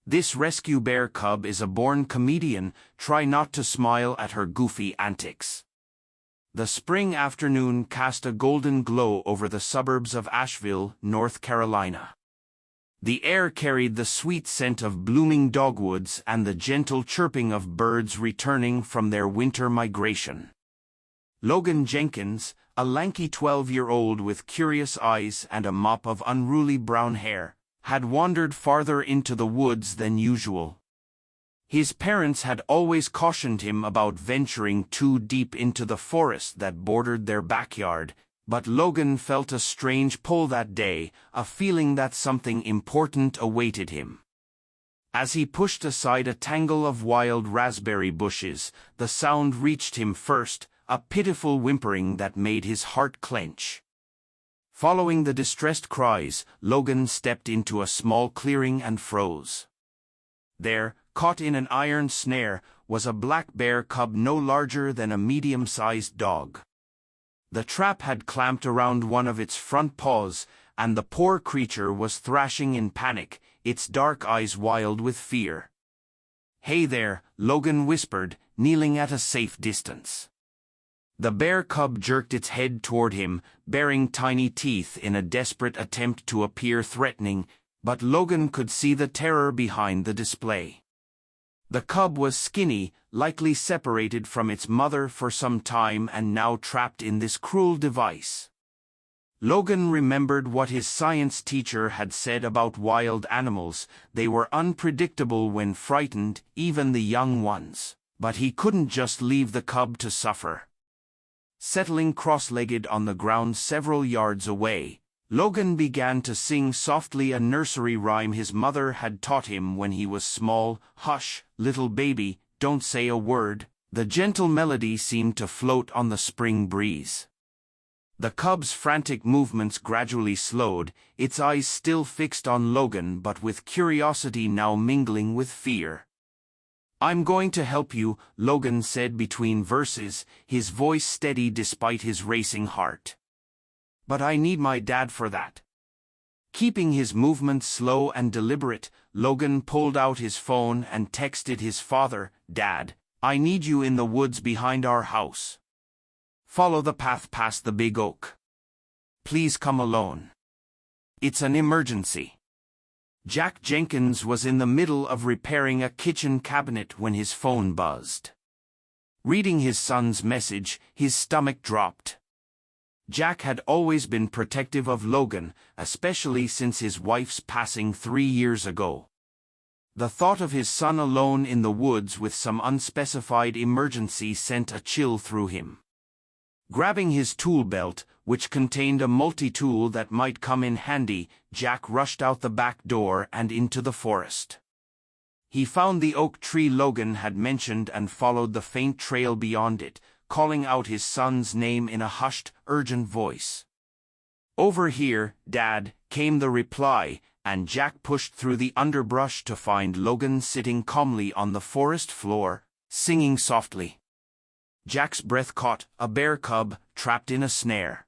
This rescue bear cub is a born comedian. Try not to smile at her goofy antics. The spring afternoon cast a golden glow over the suburbs of Asheville, North Carolina. The air carried the sweet scent of blooming dogwoods and the gentle chirping of birds returning from their winter migration. Logan Jenkins, a lanky 12-year-old with curious eyes and a mop of unruly brown hair, had wandered farther into the woods than usual. His parents had always cautioned him about venturing too deep into the forest that bordered their backyard, but Logan felt a strange pull that day, a feeling that something important awaited him. As he pushed aside a tangle of wild raspberry bushes, the sound reached him first, a pitiful whimpering that made his heart clench. Following the distressed cries, Logan stepped into a small clearing and froze. There, caught in an iron snare, was a black bear cub no larger than a medium-sized dog. The trap had clamped around one of its front paws, and the poor creature was thrashing in panic, its dark eyes wild with fear. "Hey there," Logan whispered, kneeling at a safe distance. The bear cub jerked its head toward him, baring tiny teeth in a desperate attempt to appear threatening, but Logan could see the terror behind the display. The cub was skinny, likely separated from its mother for some time and now trapped in this cruel device. Logan remembered what his science teacher had said about wild animals: they were unpredictable when frightened, even the young ones. But he couldn't just leave the cub to suffer. Settling cross-legged on the ground several yards away, Logan began to sing softly a nursery rhyme his mother had taught him when he was small. "Hush, little baby, don't say a word." The gentle melody seemed to float on the spring breeze. The cub's frantic movements gradually slowed, its eyes still fixed on Logan but with curiosity now mingling with fear. "I'm going to help you," Logan said between verses, his voice steady despite his racing heart. "But I need my dad for that." Keeping his movements slow and deliberate, Logan pulled out his phone and texted his father, "Dad, I need you in the woods behind our house. Follow the path past the big oak. Please come alone. It's an emergency." Jack Jenkins was in the middle of repairing a kitchen cabinet when his phone buzzed. Reading his son's message, his stomach dropped. Jack had always been protective of Logan, especially since his wife's passing 3 years ago. The thought of his son alone in the woods with some unspecified emergency sent a chill through him. Grabbing his tool belt, which contained a multi-tool that might come in handy, Jack rushed out the back door and into the forest. He found the oak tree Logan had mentioned and followed the faint trail beyond it, calling out his son's name in a hushed, urgent voice. "Over here, Dad," came the reply, and Jack pushed through the underbrush to find Logan sitting calmly on the forest floor, singing softly. Jack's breath caught, a bear cub, trapped in a snare.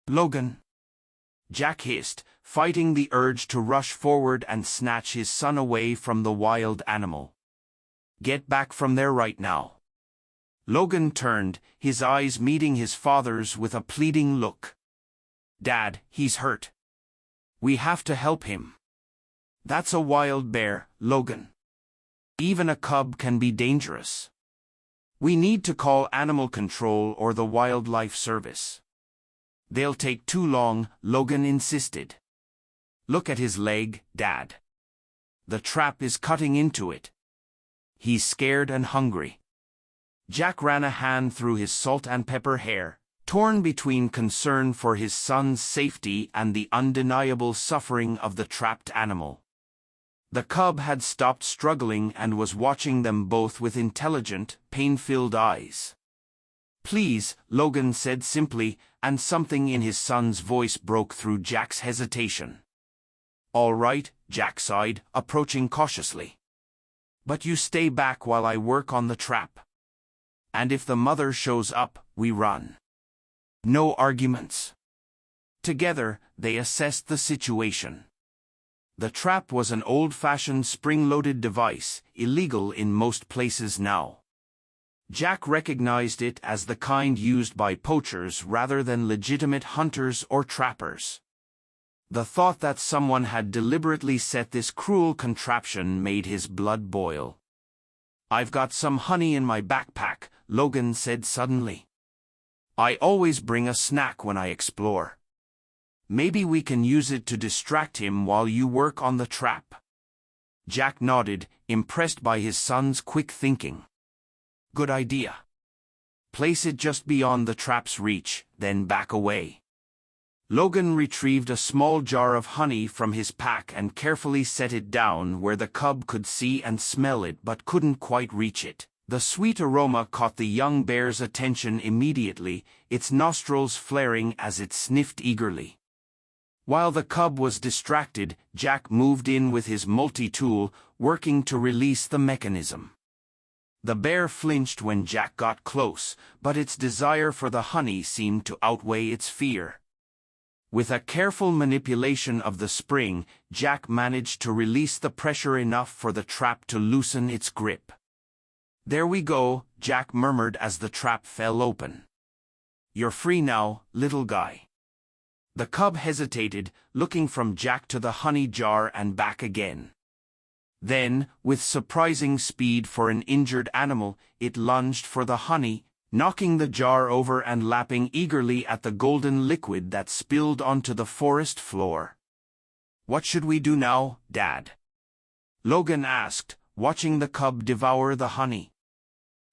"Logan!" Jack hissed, fighting the urge to rush forward and snatch his son away from the wild animal. "Get back from there right now." Logan turned, his eyes meeting his father's with a pleading look. "Dad, he's hurt. We have to help him." "That's a wild bear, Logan. Even a cub can be dangerous. We need to call animal control or the wildlife service." "They'll take too long," Logan insisted. "Look at his leg, Dad. The trap is cutting into it. He's scared and hungry." Jack ran a hand through his salt and pepper hair, torn between concern for his son's safety and the undeniable suffering of the trapped animal. The cub had stopped struggling and was watching them both with intelligent, pain-filled eyes. "Please," Logan said simply, and something in his son's voice broke through Jack's hesitation. "All right," Jack sighed, approaching cautiously. "But you stay back while I work on the trap. And if the mother shows up, we run. No arguments." Together, they assessed the situation. The trap was an old-fashioned spring-loaded device, illegal in most places now. Jack recognized it as the kind used by poachers rather than legitimate hunters or trappers. The thought that someone had deliberately set this cruel contraption made his blood boil. "I've got some honey in my backpack," Logan said suddenly. "I always bring a snack when I explore. Maybe we can use it to distract him while you work on the trap." Jack nodded, impressed by his son's quick thinking. "Good idea. Place it just beyond the trap's reach, then back away." Logan retrieved a small jar of honey from his pack and carefully set it down where the cub could see and smell it but couldn't quite reach it. The sweet aroma caught the young bear's attention immediately, its nostrils flaring as it sniffed eagerly. While the cub was distracted, Jack moved in with his multi-tool, working to release the mechanism. The bear flinched when Jack got close, but its desire for the honey seemed to outweigh its fear. With a careful manipulation of the spring, Jack managed to release the pressure enough for the trap to loosen its grip. "There we go," Jack murmured as the trap fell open. "You're free now, little guy." The cub hesitated, looking from Jack to the honey jar and back again. Then, with surprising speed for an injured animal, it lunged for the honey, knocking the jar over and lapping eagerly at the golden liquid that spilled onto the forest floor. "What should we do now, Dad?" Logan asked, watching the cub devour the honey.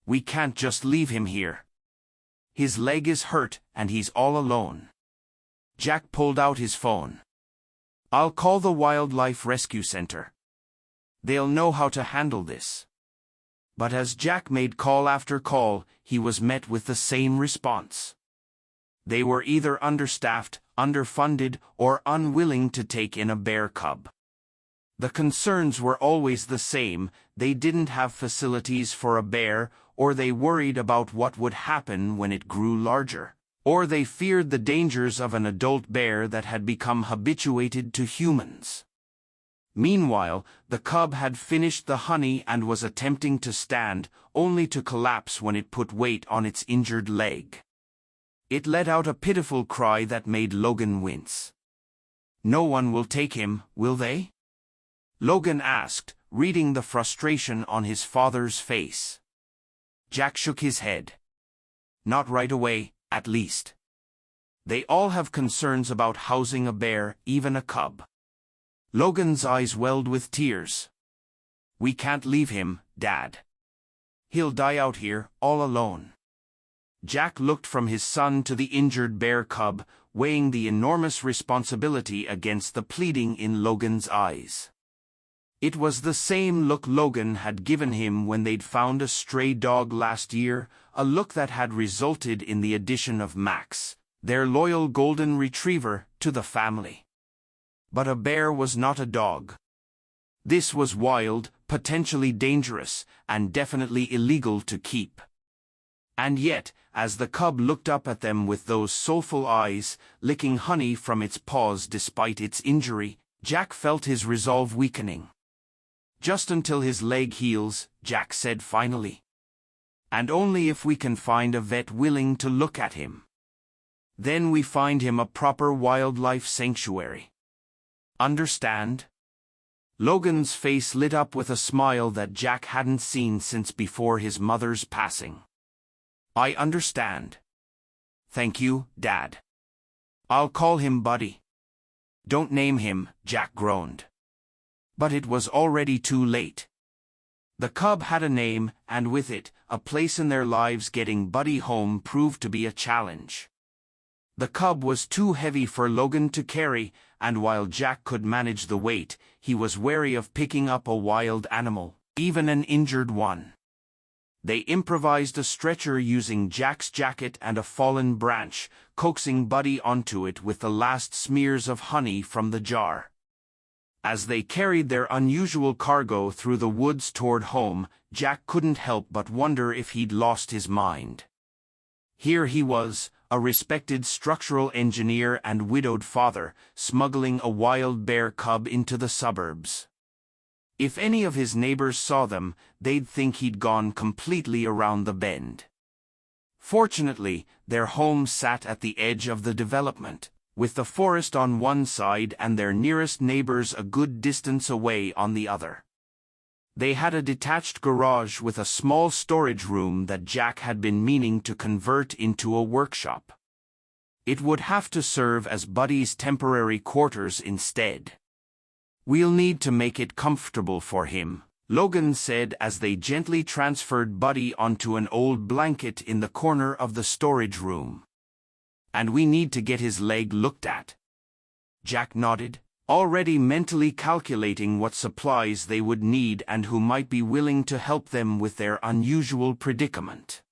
"We can't just leave him here. His leg is hurt and he's all alone." Jack pulled out his phone. "I'll call the Wildlife Rescue Center. They'll know how to handle this." But as Jack made call after call, he was met with the same response. They were either understaffed, underfunded, or unwilling to take in a bear cub. The concerns were always the same: they didn't have facilities for a bear, or they worried about what would happen when it grew larger, or they feared the dangers of an adult bear that had become habituated to humans. Meanwhile, the cub had finished the honey and was attempting to stand, only to collapse when it put weight on its injured leg. It let out a pitiful cry that made Logan wince. "No one will take him, will they?" Logan asked, reading the frustration on his father's face. Jack shook his head. "Not right away, at least. They all have concerns about housing a bear, even a cub." Logan's eyes welled with tears. "We can't leave him, Dad. He'll die out here, all alone." Jack looked from his son to the injured bear cub, weighing the enormous responsibility against the pleading in Logan's eyes. It was the same look Logan had given him when they'd found a stray dog last year, a look that had resulted in the addition of Max, their loyal golden retriever, to the family. But a bear was not a dog. This was wild, potentially dangerous, and definitely illegal to keep. And yet, as the cub looked up at them with those soulful eyes, licking honey from its paws despite its injury, Jack felt his resolve weakening. "Just until his leg heals," Jack said finally. "And only if we can find a vet willing to look at him. Then we find him a proper wildlife sanctuary. Understand?" Logan's face lit up with a smile that Jack hadn't seen since before his mother's passing. "I understand. Thank you, Dad. I'll call him Buddy." "Don't name him," Jack groaned. But it was already too late. The cub had a name, and with it, a place in their lives. Getting Buddy home proved to be a challenge. The cub was too heavy for Logan to carry, and while Jack could manage the weight, he was wary of picking up a wild animal, even an injured one. They improvised a stretcher using Jack's jacket and a fallen branch, coaxing Buddy onto it with the last smears of honey from the jar. As they carried their unusual cargo through the woods toward home, Jack couldn't help but wonder if he'd lost his mind. Here he was, a respected structural engineer and widowed father, smuggling a wild bear cub into the suburbs. If any of his neighbors saw them, they'd think he'd gone completely around the bend. Fortunately, their home sat at the edge of the development, with the forest on one side and their nearest neighbors a good distance away on the other. They had a detached garage with a small storage room that Jack had been meaning to convert into a workshop. It would have to serve as Buddy's temporary quarters instead. "We'll need to make it comfortable for him," Logan said as they gently transferred Buddy onto an old blanket in the corner of the storage room. "And we need to get his leg looked at." Jack nodded, already mentally calculating what supplies they would need and who might be willing to help them with their unusual predicament.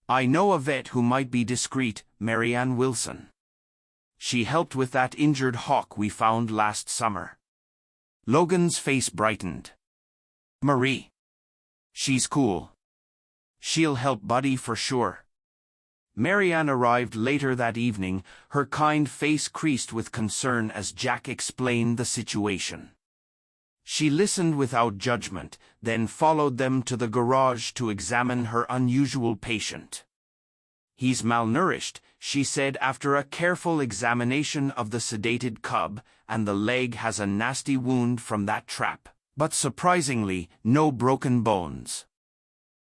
"I know a vet who might be discreet, Marianne Wilson. She helped with that injured hawk we found last summer." Logan's face brightened. "Marie. She's cool. She'll help Buddy for sure." Marianne arrived later that evening, her kind face creased with concern as Jack explained the situation. She listened without judgment, then followed them to the garage to examine her unusual patient. "He's malnourished," she said after a careful examination of the sedated cub, "and the leg has a nasty wound from that trap, but surprisingly, no broken bones.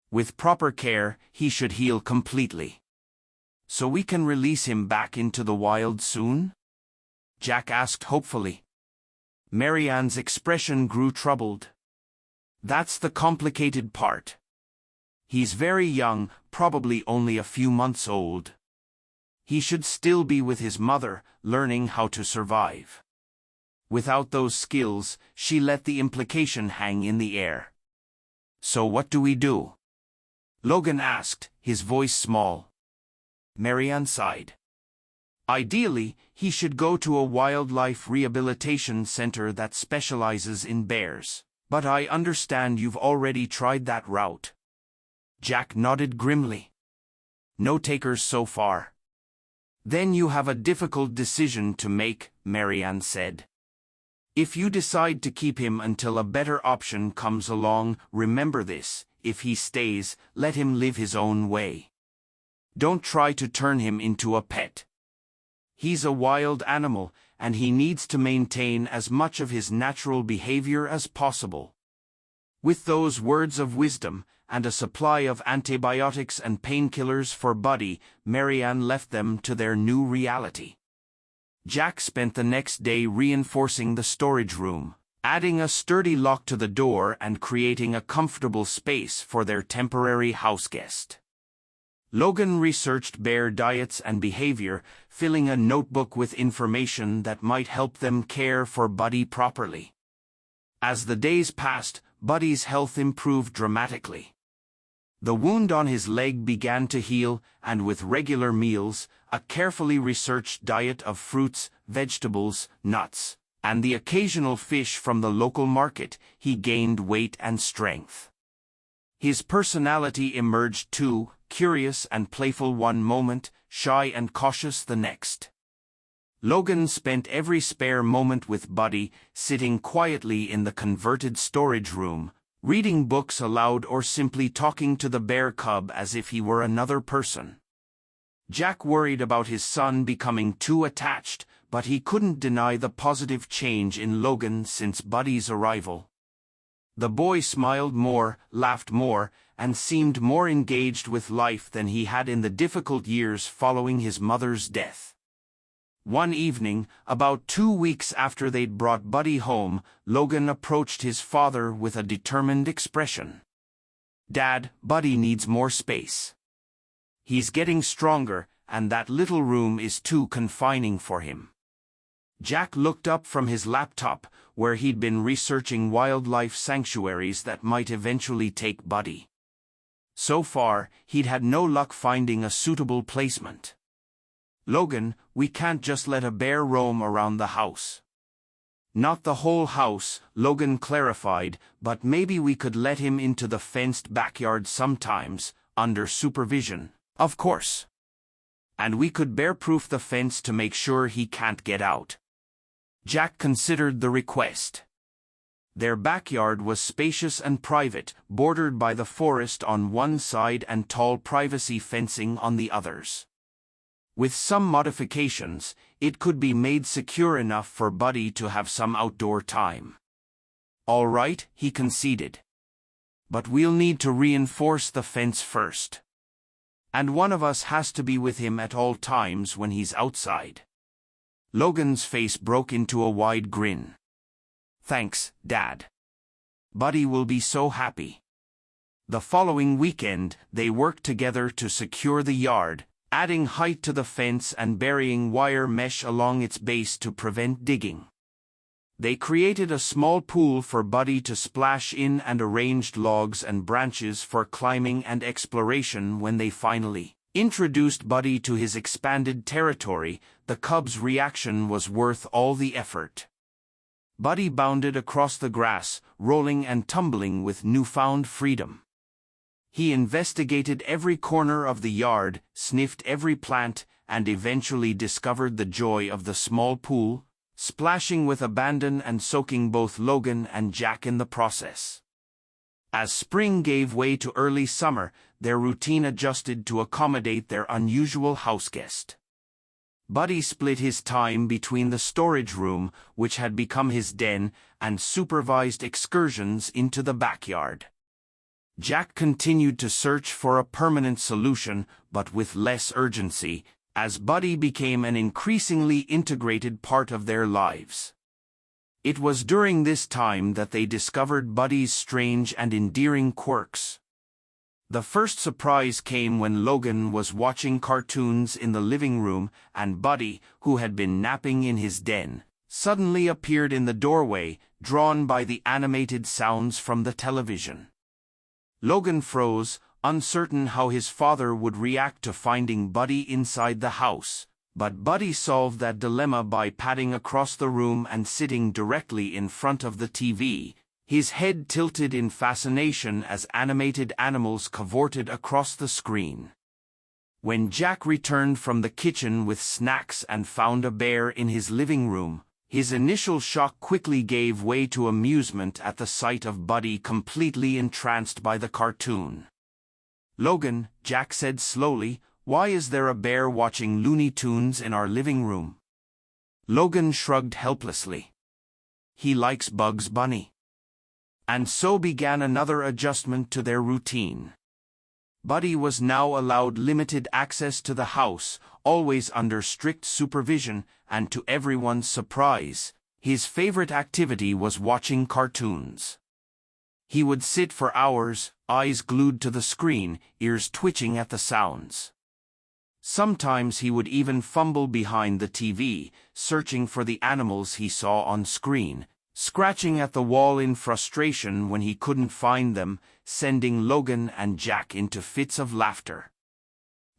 With proper care, he should heal completely." "So we can release him back into the wild soon?" Jack asked hopefully. Marianne's expression grew troubled. "That's the complicated part. He's very young, probably only a few months old. He should still be with his mother, learning how to survive." Without those skills, she let the implication hang in the air. "So what do we do?" Logan asked, his voice small. Marianne sighed. "Ideally, he should go to a wildlife rehabilitation center that specializes in bears, but I understand you've already tried that route." Jack nodded grimly. "No takers so far." "Then you have a difficult decision to make," Marianne said. "If you decide to keep him until a better option comes along, remember this: if he stays, let him live his own way. Don't try to turn him into a pet. He's a wild animal, and he needs to maintain as much of his natural behavior as possible." With those words of wisdom, and a supply of antibiotics and painkillers for Buddy, Marianne left them to their new reality. Jack spent the next day reinforcing the storage room, adding a sturdy lock to the door and creating a comfortable space for their temporary houseguest. Logan researched bear diets and behavior, filling a notebook with information that might help them care for Buddy properly. As the days passed, Buddy's health improved dramatically. The wound on his leg began to heal, and with regular meals, a carefully researched diet of fruits, vegetables, nuts, and the occasional fish from the local market, he gained weight and strength. His personality emerged too, curious and playful one moment, shy and cautious the next. Logan spent every spare moment with Buddy, sitting quietly in the converted storage room, reading books aloud or simply talking to the bear cub as if he were another person. Jack worried about his son becoming too attached, but he couldn't deny the positive change in Logan since Buddy's arrival. The boy smiled more, laughed more, and seemed more engaged with life than he had in the difficult years following his mother's death. One evening, about 2 weeks after they'd brought Buddy home, Logan approached his father with a determined expression. "Dad, Buddy needs more space. He's getting stronger, and that little room is too confining for him." Jack looked up from his laptop, where he'd been researching wildlife sanctuaries that might eventually take Buddy. So far, he'd had no luck finding a suitable placement. "Logan, we can't just let a bear roam around the house." "Not the whole house," Logan clarified, "but maybe we could let him into the fenced backyard sometimes, under supervision, of course." And we could bear-proof the fence to make sure he can't get out. Jack considered the request. Their backyard was spacious and private, bordered by the forest on one side and tall privacy fencing on the others. With some modifications, it could be made secure enough for Buddy to have some outdoor time. "All right," he conceded. "But we'll need to reinforce the fence first. And one of us has to be with him at all times when he's outside." Logan's face broke into a wide grin. "Thanks, Dad. Buddy will be so happy." The following weekend, they worked together to secure the yard, adding height to the fence and burying wire mesh along its base to prevent digging. They created a small pool for Buddy to splash in and arranged logs and branches for climbing and exploration. When they finally introduced Buddy to his expanded territory, the cub's reaction was worth all the effort. Buddy bounded across the grass, rolling and tumbling with newfound freedom. He investigated every corner of the yard, sniffed every plant, and eventually discovered the joy of the small pool, splashing with abandon and soaking both Logan and Jack in the process. As spring gave way to early summer, their routine adjusted to accommodate their unusual houseguest. Buddy split his time between the storage room, which had become his den, and supervised excursions into the backyard. Jack continued to search for a permanent solution, but with less urgency, as Buddy became an increasingly integrated part of their lives. It was during this time that they discovered Buddy's strange and endearing quirks. The first surprise came when Logan was watching cartoons in the living room, and Buddy, who had been napping in his den, suddenly appeared in the doorway, drawn by the animated sounds from the television. Logan froze, uncertain how his father would react to finding Buddy inside the house, but Buddy solved that dilemma by padding across the room and sitting directly in front of the TV, his head tilted in fascination as animated animals cavorted across the screen. When Jack returned from the kitchen with snacks and found a bear in his living room, his initial shock quickly gave way to amusement at the sight of Buddy completely entranced by the cartoon. "Logan," Jack said slowly, "why is there a bear watching Looney Tunes in our living room?" Logan shrugged helplessly. "He likes Bugs Bunny." And so began another adjustment to their routine. Buddy was now allowed limited access to the house, always under strict supervision, and to everyone's surprise, his favorite activity was watching cartoons. He would sit for hours, eyes glued to the screen, ears twitching at the sounds. Sometimes he would even fumble behind the TV, searching for the animals he saw on screen, scratching at the wall in frustration when he couldn't find them, sending Logan and Jack into fits of laughter.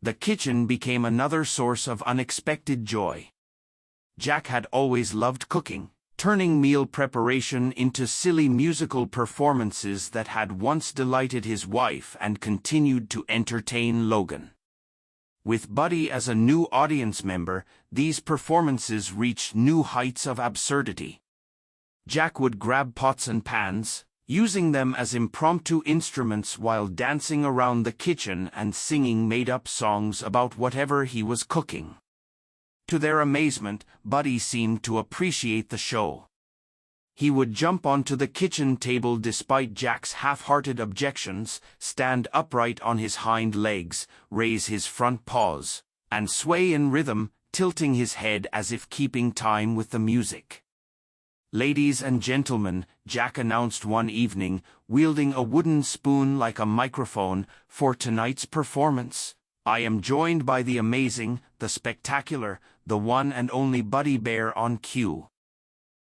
The kitchen became another source of unexpected joy. Jack had always loved cooking, turning meal preparation into silly musical performances that had once delighted his wife and continued to entertain Logan. With Buddy as a new audience member, these performances reached new heights of absurdity. Jack would grab pots and pans, using them as impromptu instruments while dancing around the kitchen and singing made-up songs about whatever he was cooking. To their amazement, Buddy seemed to appreciate the show. He would jump onto the kitchen table despite Jack's half-hearted objections, stand upright on his hind legs, raise his front paws, and sway in rhythm, tilting his head as if keeping time with the music. "Ladies and gentlemen," Jack announced one evening, wielding a wooden spoon like a microphone, "for tonight's performance, I am joined by the amazing, the spectacular, the one and only Buddy Bear on cue."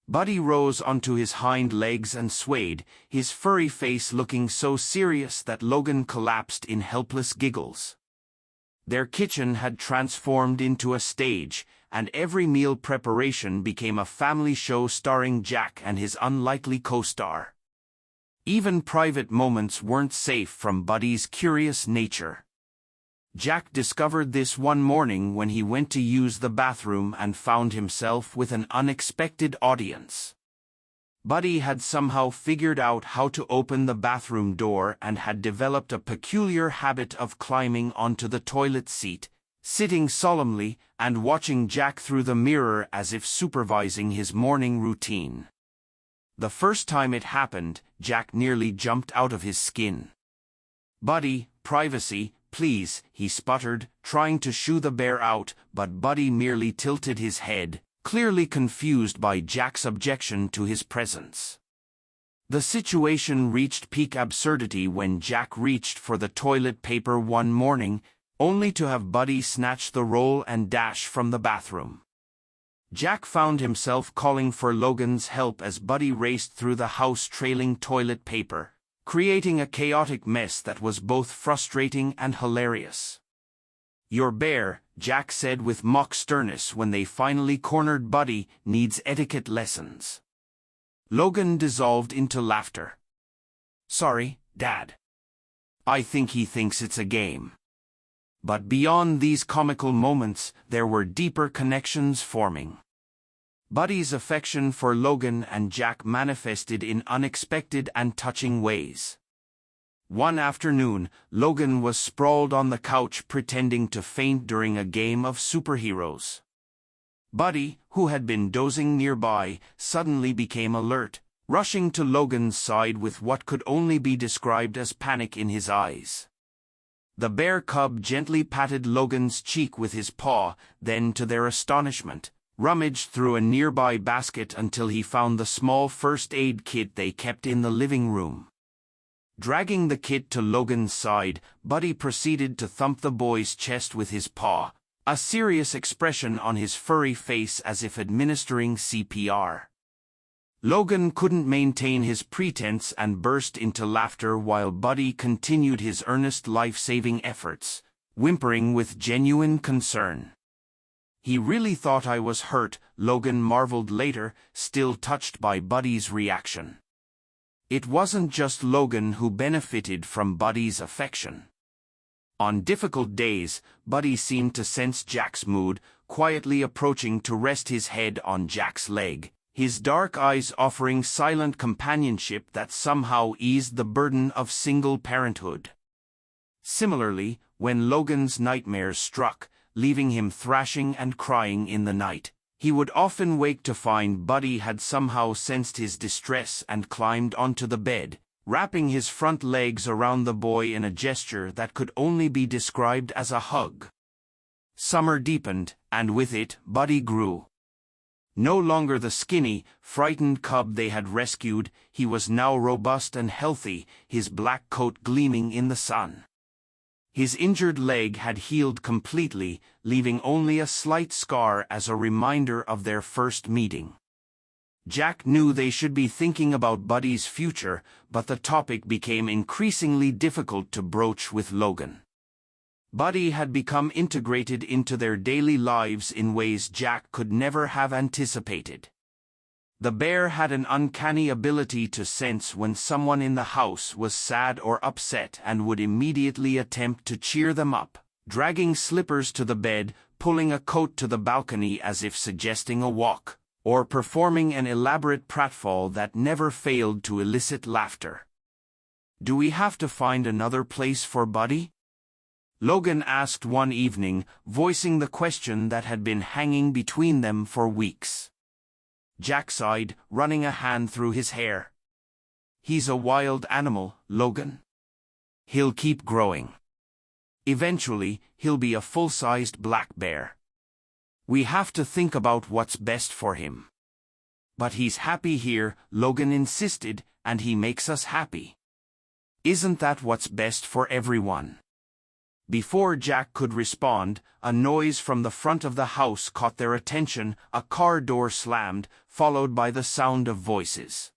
Buddy rose onto his hind legs and swayed, his furry face looking so serious that Logan collapsed in helpless giggles. Their kitchen had transformed into a stage, and every meal preparation became a family show starring Jack and his unlikely co-star. Even private moments weren't safe from Buddy's curious nature. Jack discovered this one morning when he went to use the bathroom and found himself with an unexpected audience. Buddy had somehow figured out how to open the bathroom door and had developed a peculiar habit of climbing onto the toilet seat, sitting solemnly and watching Jack through the mirror as if supervising his morning routine. The first time it happened, Jack nearly jumped out of his skin. "Buddy, privacy, please," he sputtered, trying to shoo the bear out, but Buddy merely tilted his head, clearly confused by Jack's objection to his presence. The situation reached peak absurdity when Jack reached for the toilet paper one morning, only to have Buddy snatch the roll and dash from the bathroom. Jack found himself calling for Logan's help as Buddy raced through the house trailing toilet paper, creating a chaotic mess that was both frustrating and hilarious. "Your bear," Jack said with mock sternness when they finally cornered Buddy, "needs etiquette lessons." Logan dissolved into laughter. "Sorry, Dad. I think he thinks it's a game." But beyond these comical moments, there were deeper connections forming. Buddy's affection for Logan and Jack manifested in unexpected and touching ways. One afternoon, Logan was sprawled on the couch pretending to faint during a game of superheroes. Buddy, who had been dozing nearby, suddenly became alert, rushing to Logan's side with what could only be described as panic in his eyes. The bear cub gently patted Logan's cheek with his paw, then, to their astonishment, rummaged through a nearby basket until he found the small first aid kit they kept in the living room. Dragging the kit to Logan's side, Buddy proceeded to thump the boy's chest with his paw, a serious expression on his furry face as if administering CPR. Logan couldn't maintain his pretense and burst into laughter while Buddy continued his earnest life-saving efforts, whimpering with genuine concern. "He really thought I was hurt," Logan marveled later, still touched by Buddy's reaction. It wasn't just Logan who benefited from Buddy's affection. On difficult days, Buddy seemed to sense Jack's mood, quietly approaching to rest his head on Jack's leg, his dark eyes offering silent companionship that somehow eased the burden of single parenthood. Similarly, when Logan's nightmares struck, leaving him thrashing and crying in the night, he would often wake to find Buddy had somehow sensed his distress and climbed onto the bed, wrapping his front legs around the boy in a gesture that could only be described as a hug. Summer deepened, and with it, Buddy grew. No longer the skinny, frightened cub they had rescued, he was now robust and healthy, his black coat gleaming in the sun. His injured leg had healed completely, leaving only a slight scar as a reminder of their first meeting. Jack knew they should be thinking about Buddy's future, but the topic became increasingly difficult to broach with Logan. Buddy had become integrated into their daily lives in ways Jack could never have anticipated. The bear had an uncanny ability to sense when someone in the house was sad or upset and would immediately attempt to cheer them up, dragging slippers to the bed, pulling a coat to the balcony as if suggesting a walk, or performing an elaborate pratfall that never failed to elicit laughter. "Do we have to find another place for Buddy?" Logan asked one evening, voicing the question that had been hanging between them for weeks. Jack sighed, running a hand through his hair. "He's a wild animal, Logan. He'll keep growing. Eventually, he'll be a full-sized black bear. We have to think about what's best for him." "But he's happy here," Logan insisted, "and he makes us happy. Isn't that what's best for everyone?" Before Jack could respond, a noise from the front of the house caught their attention. A car door slammed, followed by the sound of voices.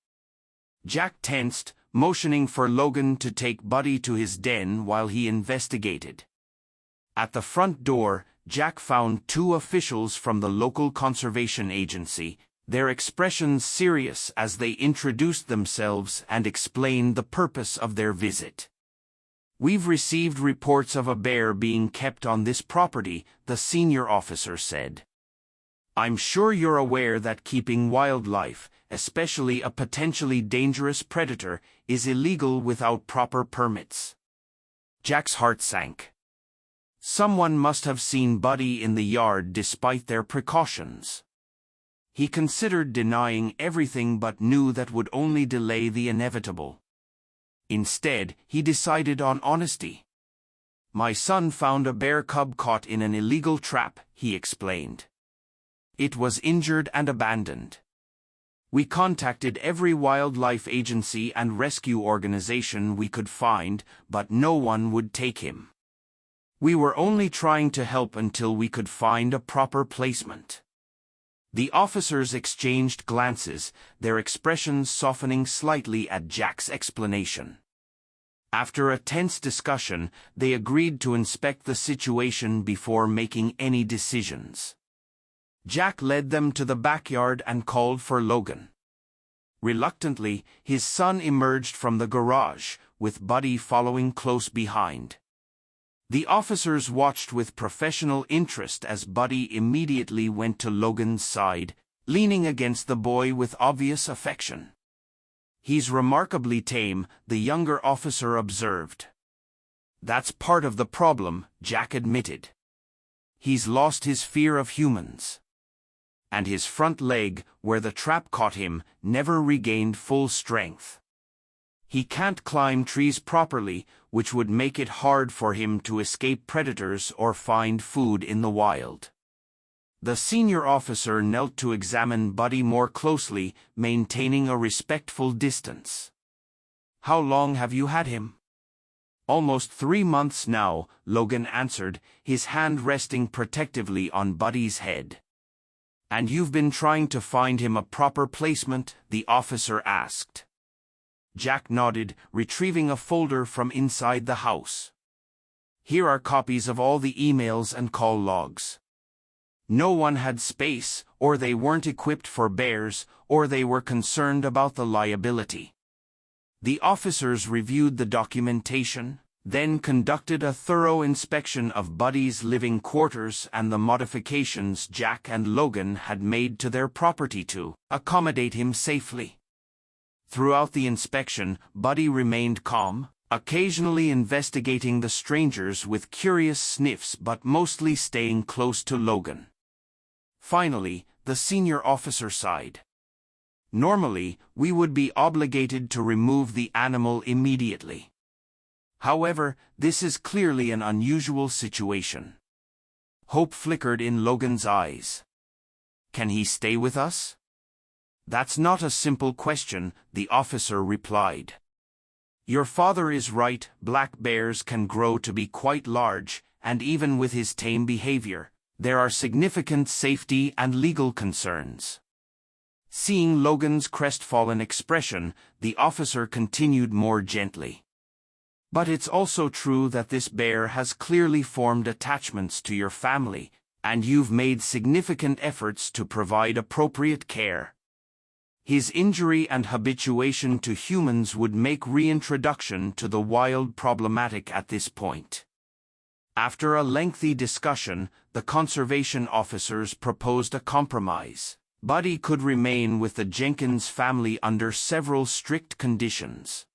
Jack tensed, motioning for Logan to take Buddy to his den while he investigated. At the front door, Jack found two officials from the local conservation agency, their expressions serious as they introduced themselves and explained the purpose of their visit. "We've received reports of a bear being kept on this property," the senior officer said. "I'm sure you're aware that keeping wildlife, especially a potentially dangerous predator, is illegal without proper permits." Jack's heart sank. Someone must have seen Buddy in the yard despite their precautions. He considered denying everything but knew that would only delay the inevitable. Instead, he decided on honesty. "My son found a bear cub caught in an illegal trap," he explained. "It was injured and abandoned. We contacted every wildlife agency and rescue organization we could find, but no one would take him. We were only trying to help until we could find a proper placement." The officers exchanged glances, their expressions softening slightly at Jack's explanation. After a tense discussion, they agreed to inspect the situation before making any decisions. Jack led them to the backyard and called for Logan. Reluctantly, his son emerged from the garage, with Buddy following close behind. The officers watched with professional interest as Buddy immediately went to Logan's side, leaning against the boy with obvious affection. "He's remarkably tame," the younger officer observed. "That's part of the problem," Jack admitted. "He's lost his fear of humans. And his front leg, where the trap caught him, never regained full strength. He can't climb trees properly, which would make it hard for him to escape predators or find food in the wild." The senior officer knelt to examine Buddy more closely, maintaining a respectful distance. "How long have you had him?" "Almost 3 months now," Logan answered, his hand resting protectively on Buddy's head. "And you've been trying to find him a proper placement?" the officer asked. Jack nodded, retrieving a folder from inside the house. "Here are copies of all the emails and call logs. No one had space, or they weren't equipped for bears, or they were concerned about the liability." The officers reviewed the documentation, then conducted a thorough inspection of Buddy's living quarters and the modifications Jack and Logan had made to their property to accommodate him safely. Throughout the inspection, Buddy remained calm, occasionally investigating the strangers with curious sniffs but mostly staying close to Logan. Finally, the senior officer sighed. "Normally, we would be obligated to remove the animal immediately. However, this is clearly an unusual situation." Hope flickered in Logan's eyes. "Can he stay with us?" "That's not a simple question," the officer replied. "Your father is right, black bears can grow to be quite large, and even with his tame behavior, there are significant safety and legal concerns." Seeing Logan's crestfallen expression, the officer continued more gently. "But it's also true that this bear has clearly formed attachments to your family, and you've made significant efforts to provide appropriate care. His injury and habituation to humans would make reintroduction to the wild problematic at this point." After a lengthy discussion, the conservation officers proposed a compromise. Buddy could remain with the Jenkins family under several strict conditions.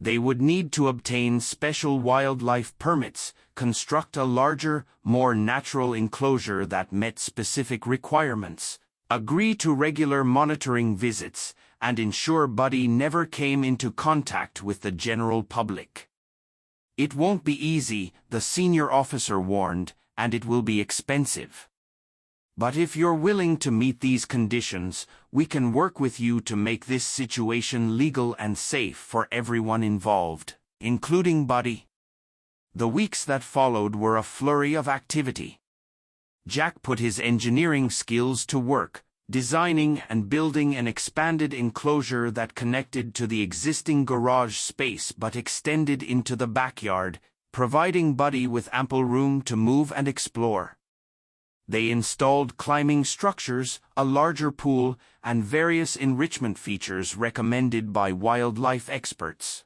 They would need to obtain special wildlife permits, construct a larger, more natural enclosure that met specific requirements, agree to regular monitoring visits, and ensure Buddy never came into contact with the general public. "It won't be easy," the senior officer warned, "and it will be expensive. But if you're willing to meet these conditions, we can work with you to make this situation legal and safe for everyone involved, including Buddy." The weeks that followed were a flurry of activity. Jack put his engineering skills to work, designing and building an expanded enclosure that connected to the existing garage space but extended into the backyard, providing Buddy with ample room to move and explore. They installed climbing structures, a larger pool, and various enrichment features recommended by wildlife experts.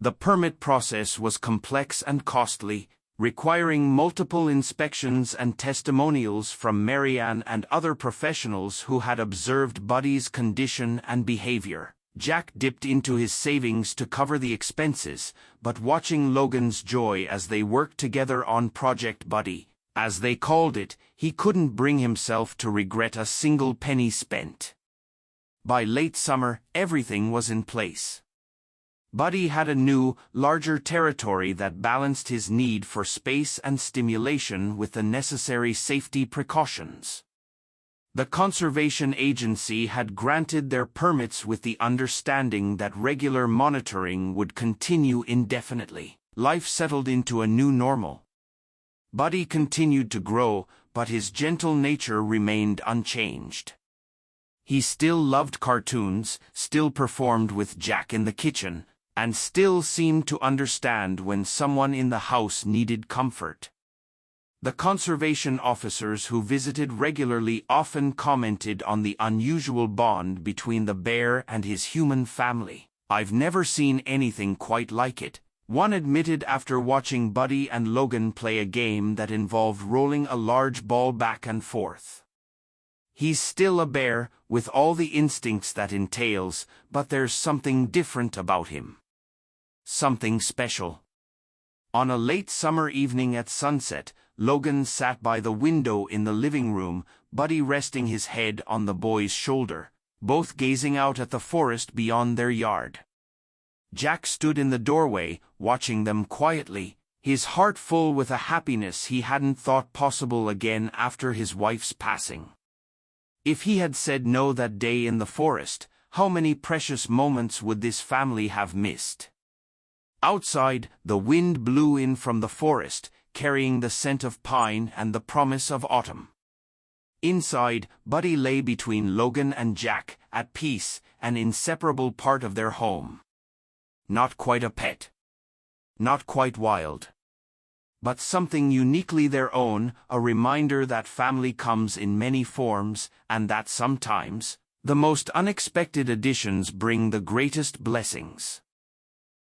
The permit process was complex and costly, requiring multiple inspections and testimonials from Marianne and other professionals who had observed Buddy's condition and behavior. Jack dipped into his savings to cover the expenses, but watching Logan's joy as they worked together on Project Buddy, as they called it, he couldn't bring himself to regret a single penny spent. By late summer, everything was in place. Buddy had a new, larger territory that balanced his need for space and stimulation with the necessary safety precautions. The conservation agency had granted their permits with the understanding that regular monitoring would continue indefinitely. Life settled into a new normal. Buddy continued to grow, but his gentle nature remained unchanged. He still loved cartoons, still performed with Jack in the kitchen, and still seemed to understand when someone in the house needed comfort. The conservation officers who visited regularly often commented on the unusual bond between the bear and his human family. "I've never seen anything quite like it," one admitted after watching Buddy and Logan play a game that involved rolling a large ball back and forth. "He's still a bear, with all the instincts that entails, but there's something different about him. Something special." On a late summer evening at sunset, Logan sat by the window in the living room, Buddy resting his head on the boy's shoulder, both gazing out at the forest beyond their yard. Jack stood in the doorway, watching them quietly, his heart full with a happiness he hadn't thought possible again after his wife's passing. If he had said no that day in the forest, how many precious moments would this family have missed? Outside, the wind blew in from the forest, carrying the scent of pine and the promise of autumn. Inside, Buddy lay between Logan and Jack, at peace, an inseparable part of their home. Not quite a pet. Not quite wild. But something uniquely their own, a reminder that family comes in many forms, and that sometimes, the most unexpected additions bring the greatest blessings.